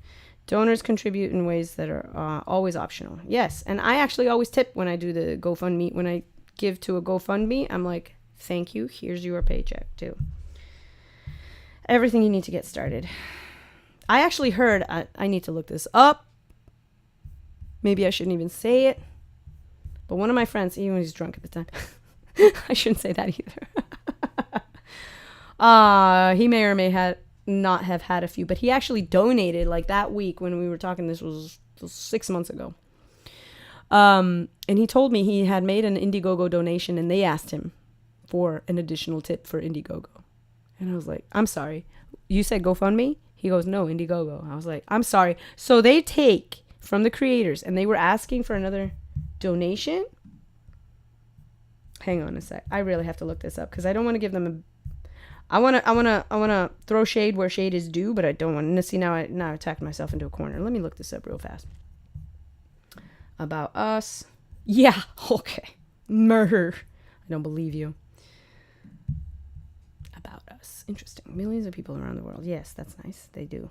Donors contribute in ways that are always optional. Yes, and I actually always tip when I do the GoFundMe. When I give to a GoFundMe, I'm like, thank you. Here's your paycheck too. Everything you need to get started. I actually heard, I need to look this up. Maybe I shouldn't even say it. But one of my friends, even when he's drunk at the time, I shouldn't say that either. He may or may not have had a few, but he actually donated like that week when we were talking. This was 6 months ago. And he told me he had made an Indiegogo donation and they asked him for an additional tip for Indiegogo. And I was like, I'm sorry. You said GoFundMe? He goes, no, Indiegogo. I was like, I'm sorry. So they take from the creators and they were asking for another donation? Hang on a sec. I really have to look this up because I don't want to give them I want to throw shade where shade is due, but I don't want to see now I attacked myself into a corner. Let me look this up real fast. About us. Yeah, okay. Murder. I don't believe you. About us. Interesting. Millions of people around the world. Yes, that's nice. They do.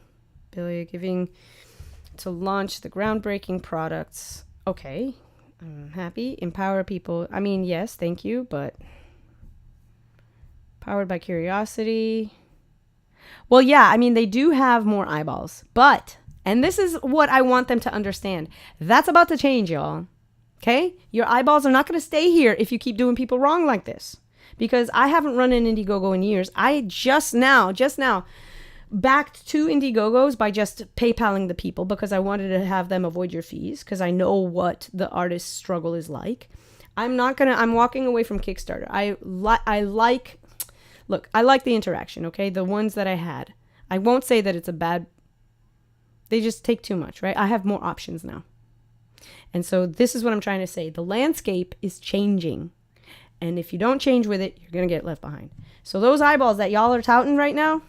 Billy giving to launch the groundbreaking products. Okay. I'm happy. Empower people. I mean, yes, thank you, but powered by curiosity. Well, yeah, I mean, they do have more eyeballs, but, and this is what I want them to understand. That's about to change, y'all. Okay? Your eyeballs are not going to stay here if you keep doing people wrong like this. Because I haven't run an Indiegogo in years. I just now backed 2 Indiegogos by just PayPaling the people because I wanted to have them avoid your fees because I know what the artist's struggle is like. I'm walking away from Kickstarter. I like the interaction, okay? The ones that I had. I won't say that it's a bad, they just take too much, right? I have more options now. And so this is what I'm trying to say. The landscape is changing. And if you don't change with it, you're going to get left behind. So those eyeballs that y'all are touting right now,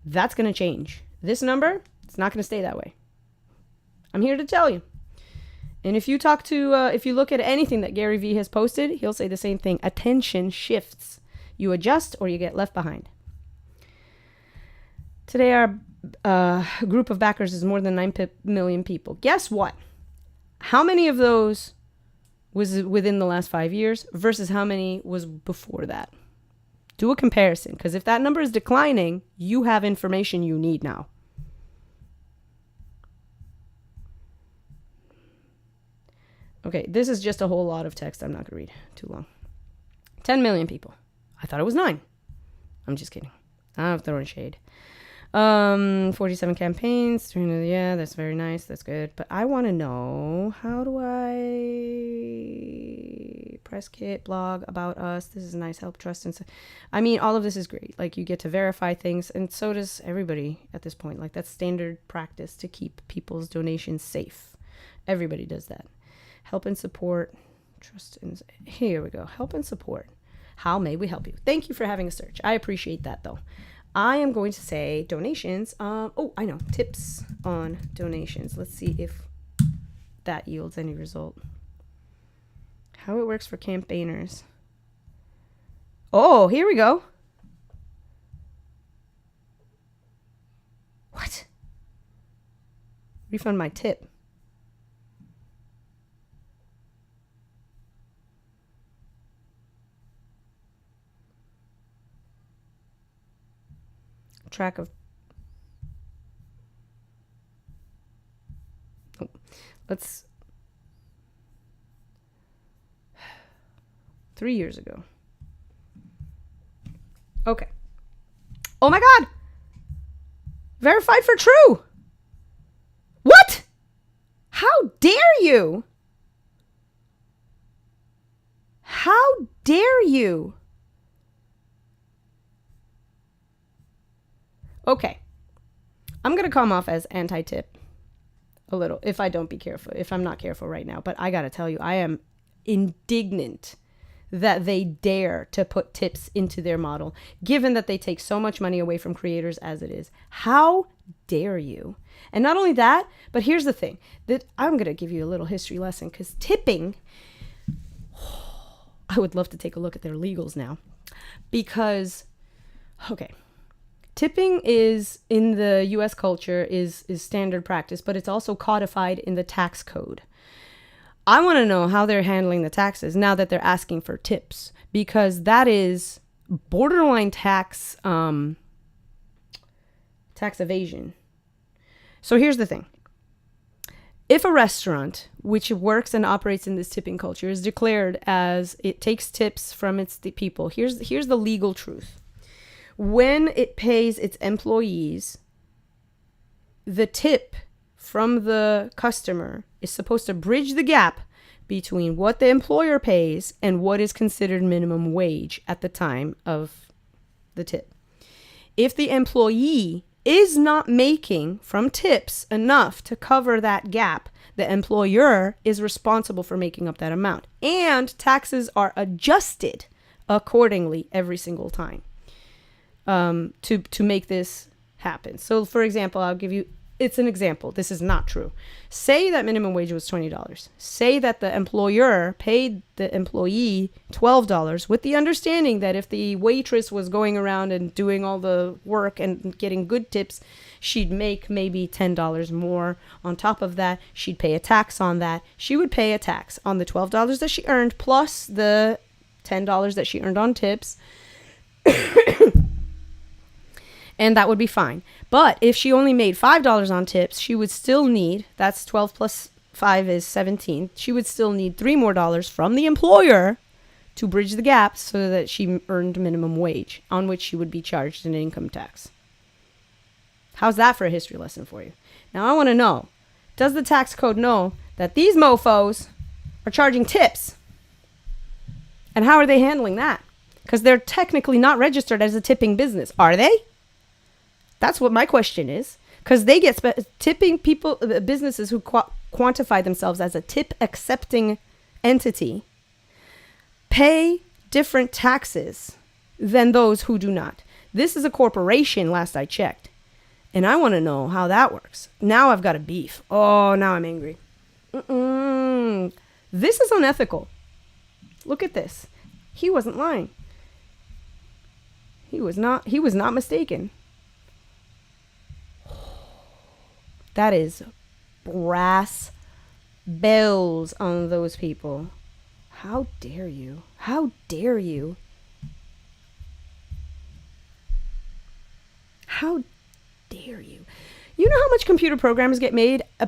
that's going to change. This number, it's not going to stay that way. I'm here to tell you. And if you if you look at anything that Gary Vee has posted, he'll say the same thing. Attention shifts. You adjust or you get left behind. Today, our group of backers is more than 9 million people. Guess what? How many of those was within the last 5 years versus how many was before that? Do a comparison, because if that number is declining, you have information you need now. Okay, this is just a whole lot of text. I'm not going to read too long. 10 million people. I thought it was 9. I'm just kidding. I'm throwing shade. 47 campaigns. Yeah, that's very nice. That's good. But I want to know, how do I press kit, blog, about us? This is nice. Help, trust, and so. I mean, all of this is great. Like, you get to verify things, and so does everybody at this point. Like, that's standard practice to keep people's donations safe. Everybody does that. Help and support. Trust and here we go. Help and support. How may we help you? Thank you for having a search. I appreciate that, though. I am going to say donations. I know. Tips on donations. Let's see if that yields any result. How it works for campaigners. Oh, here we go. What? Refund my tip. Track of let's 3 years ago. Okay. Oh my God. Verified for true. What? How dare you? How dare you? Okay, I'm going to come off as anti-tip a little if I don't be careful, if I'm not careful right now. But I got to tell you, I am indignant that they dare to put tips into their model, given that they take so much money away from creators as it is. How dare you? And not only that, but here's the thing, that I'm going to give you a little history lesson, because tipping, I would love to take a look at their legals now, because, okay, tipping is, in the U.S. culture, is standard practice, but it's also codified in the tax code. I want to know how they're handling the taxes now that they're asking for tips, because that is borderline tax evasion. So here's the thing. If a restaurant, which works and operates in this tipping culture, is declared as it takes tips from its people, here's the legal truth. When it pays its employees, the tip from the customer is supposed to bridge the gap between what the employer pays and what is considered minimum wage at the time of the tip. If the employee is not making from tips enough to cover that gap, the employer is responsible for making up that amount. And taxes are adjusted accordingly every single time. To make this happen. So, for example, I'll give you, it's an example. This is not true. Say that minimum wage was $20. Say that the employer paid the employee $12 with the understanding that if the waitress was going around and doing all the work and getting good tips, she'd make maybe $10 more. On top of that, she'd pay a tax on that. She would pay a tax on the $12 that she earned plus the $10 that she earned on tips. And that would be fine. But if she only made $5 on tips, she would still need, that's 12 plus 5 is 17. She would still need $3 more from the employer to bridge the gap so that she earned minimum wage, on which she would be charged an income tax. How's that for a history lesson for you? Now I want to know, does the tax code know that these mofos are charging tips? And how are they handling that? Because they're technically not registered as a tipping business. Are they? That's what my question is. Because they get tipping people, businesses who quantify themselves as a tip accepting entity, pay different taxes than those who do not. This is a corporation, last I checked. And I want to know how that works. Now I've got a beef. Oh, now I'm angry. This is unethical. Look at this. He wasn't lying. He was not mistaken. That is brass bells on those people. How dare you? How dare you? How dare you? You know how much computer programmers get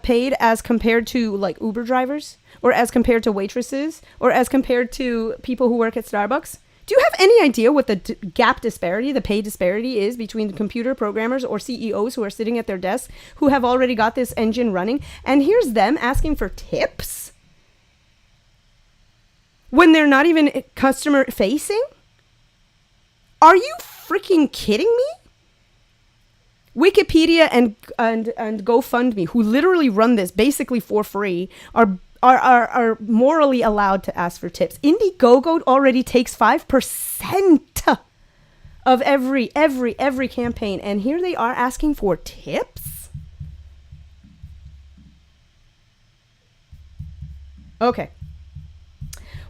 paid as compared to like Uber drivers, or as compared to waitresses, or as compared to people who work at Starbucks? Do you have any idea what the gap disparity, the pay disparity is between the computer programmers or CEOs who are sitting at their desks who have already got this engine running? And here's them asking for tips when they're not even customer facing? Are you freaking kidding me? Wikipedia and GoFundMe, who literally run this basically for free, are morally allowed to ask for tips. Indiegogo already takes 5% of every campaign, and here they are asking for tips? Okay.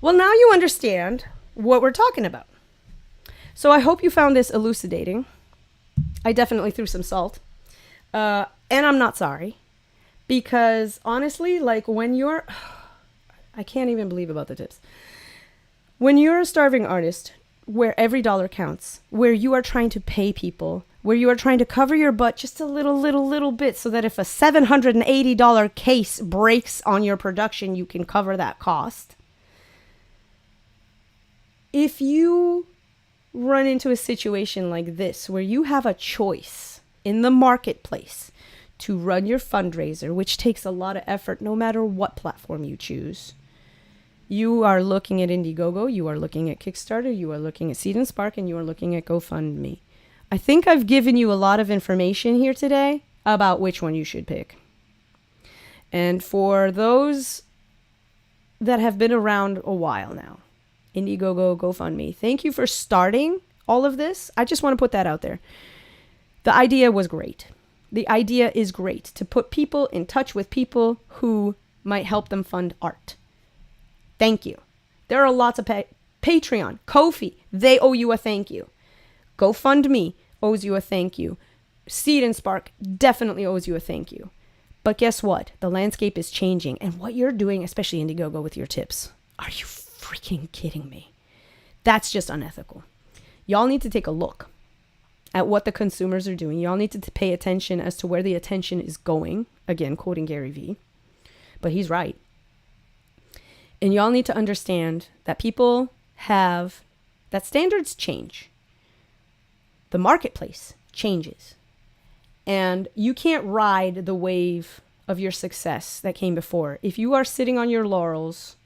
Well, now you understand what we're talking about. So I hope you found this elucidating. I definitely threw some salt. And I'm not sorry. Because honestly, like when you're... I can't even believe about the tips. When you're a starving artist, where every dollar counts, where you are trying to pay people, where you are trying to cover your butt just a little bit so that if a $780 case breaks on your production, you can cover that cost. If you run into a situation like this, where you have a choice in the marketplace to run your fundraiser, which takes a lot of effort no matter what platform you choose. You are looking at Indiegogo, you are looking at Kickstarter, you are looking at Seed&Spark, and you are looking at GoFundMe. I think I've given you a lot of information here today about which one you should pick. And for those that have been around a while now, Indiegogo, GoFundMe, thank you for starting all of this. I just want to put that out there. The idea was great. The idea is great to put people in touch with people who might help them fund art. Thank you. There are lots of Patreon, Ko-fi, they owe you a thank you. GoFundMe owes you a thank you. Seed&Spark definitely owes you a thank you. But guess what? The landscape is changing. And what you're doing, especially Indiegogo with your tips, are you freaking kidding me? That's just unethical. Y'all need to take a look at what the consumers are doing. Y'all need to pay attention as to where the attention is going. Again, quoting Gary Vee. But he's right. And y'all need to understand that that standards change. The marketplace changes. And you can't ride the wave of your success that came before. If you are sitting on your laurels,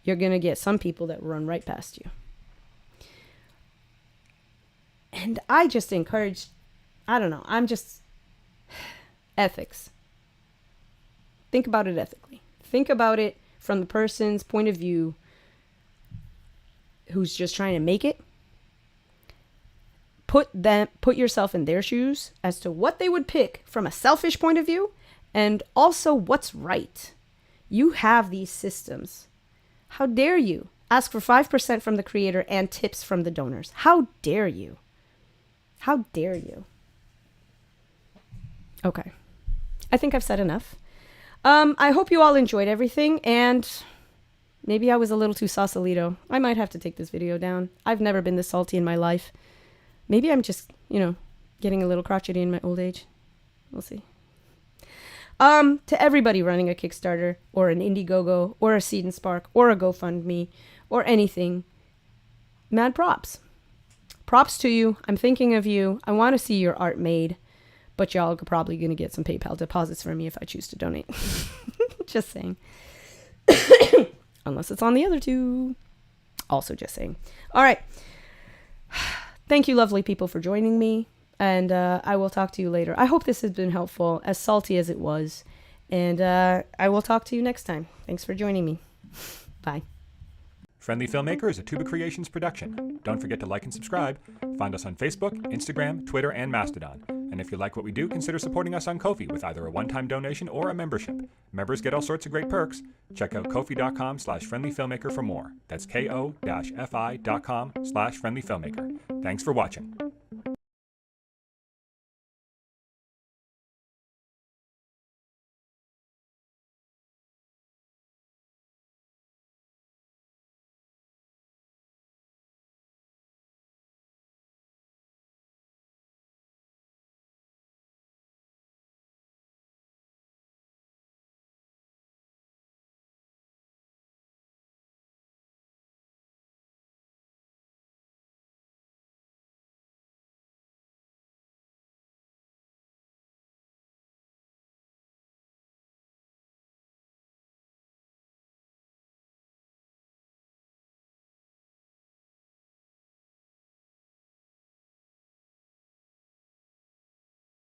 you're going to get some people that run right past you. And I just encourage, ethics. Think about it ethically. Think about it from the person's point of view who's just trying to make it. Put yourself in their shoes as to what they would pick from a selfish point of view, and also what's right. You have these systems. How dare you ask for 5% from the creator and tips from the donors? How dare you? How dare you? Okay. I think I've said enough. I hope you all enjoyed everything, and maybe I was a little too sausalito. I might have to take this video down. I've never been this salty in my life. Maybe I'm just, getting a little crotchety in my old age. We'll see. To everybody running a Kickstarter or an Indiegogo or a Seed&Spark or a GoFundMe or anything, mad props. Props to you. I'm thinking of you. I want to see your art made. but y'all are probably going to get some PayPal deposits from me if I choose to donate. Just saying. Unless it's on the other two. Also just saying. All right. Thank you, lovely people, for joining me. And I will talk to you later. I hope this has been helpful, as salty as it was. And I will talk to you next time. Thanks for joining me. Bye. Friendly Filmmaker is a Tuba Creations production. Don't forget to like and subscribe. Find us on Facebook, Instagram, Twitter, and Mastodon. And if you like what we do, consider supporting us on Ko-fi with either a one-time donation or a membership. Members get all sorts of great perks. Check out kofi.com/friendlyfilmmaker for more. That's ko-fi.com/friendlyfilmmaker. Thanks for watching.